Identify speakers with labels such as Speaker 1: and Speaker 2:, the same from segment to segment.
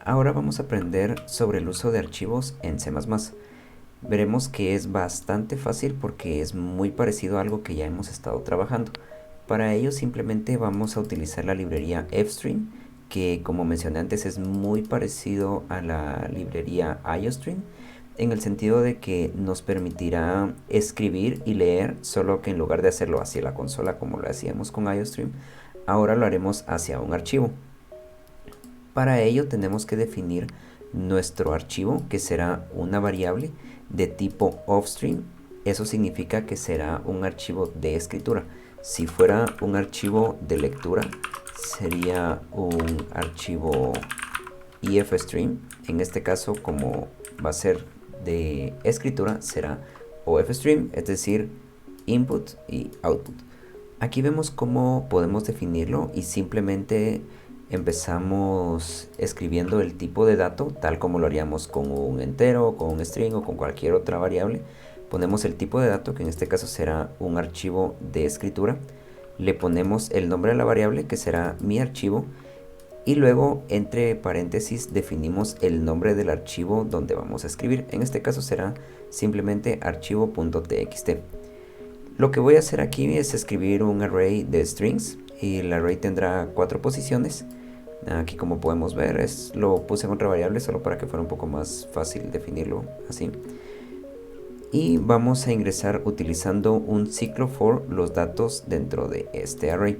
Speaker 1: Ahora vamos a aprender sobre el uso de archivos en C++. Veremos que es bastante fácil porque es muy parecido a algo que ya hemos estado trabajando. Para ello simplemente vamos a utilizar la librería fstream, que como mencioné antes es muy parecido a la librería iostream, en el sentido de que nos permitirá escribir y leer, solo que en lugar de hacerlo hacia la consola como lo hacíamos con iostream, ahora lo haremos hacia un archivo. Para ello tenemos que definir nuestro archivo, que será una variable de tipo offstream. Eso significa que será un archivo de escritura. Si fuera un archivo de lectura, sería un archivo ifstream. En este caso, como va a ser de escritura, será ofstream, es decir, input y output. Aquí vemos cómo podemos definirlo y simplemente empezamos escribiendo el tipo de dato tal como lo haríamos con un entero, con un string o con cualquier otra variable. Ponemos el tipo de dato, que en este caso será un archivo de escritura. Le ponemos el nombre de la variable, que será mi archivo, y luego entre paréntesis definimos el nombre del archivo donde vamos a escribir. En este caso será simplemente archivo.txt. Lo que voy a hacer aquí es escribir un array de strings y el array tendrá 4 posiciones. Aquí, como podemos ver, lo puse en otra variable solo para que fuera un poco más fácil definirlo así. Y vamos a ingresar utilizando un ciclo for los datos dentro de este array.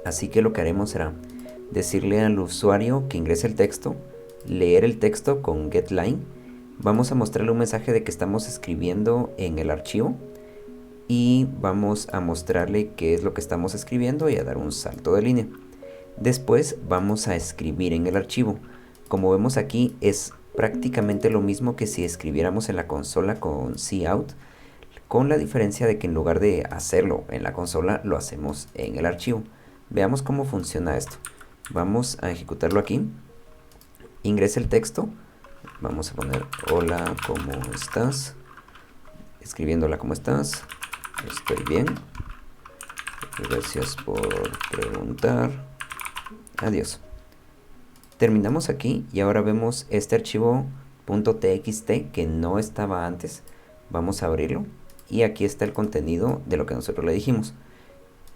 Speaker 1: Así que lo que haremos será decirle al usuario que ingrese el texto, leer el texto con getLine. Vamos a mostrarle un mensaje de que estamos escribiendo en el archivo y vamos a mostrarle qué es lo que estamos escribiendo y a dar un salto de línea. Después vamos a escribir en el archivo. Como vemos aquí, es prácticamente lo mismo que si escribiéramos en la consola con cout, con la diferencia de que en lugar de hacerlo en la consola, lo hacemos en el archivo. Veamos cómo funciona esto. Vamos a ejecutarlo aquí. Ingresa el texto. Vamos a poner hola, ¿cómo estás? Escribiendo hola, ¿cómo estás? Estoy bien. Gracias por preguntar. Adiós. Terminamos aquí y ahora vemos este archivo .txt que no estaba antes. Vamos a abrirlo y aquí está el contenido de lo que nosotros le dijimos.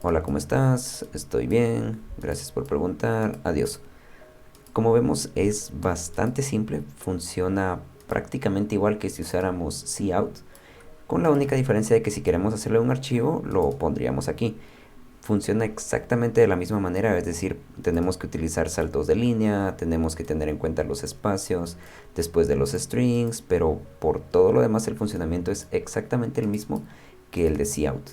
Speaker 1: Hola, ¿cómo estás? Estoy bien. Gracias por preguntar. Adiós. Como vemos, es bastante simple. Funciona prácticamente igual que si usáramos cout, con la única diferencia de que si queremos hacerle un archivo, lo pondríamos aquí. Funciona exactamente de la misma manera, es decir, tenemos que utilizar saltos de línea, tenemos que tener en cuenta los espacios después de los strings, pero por todo lo demás el funcionamiento es exactamente el mismo que el de cout.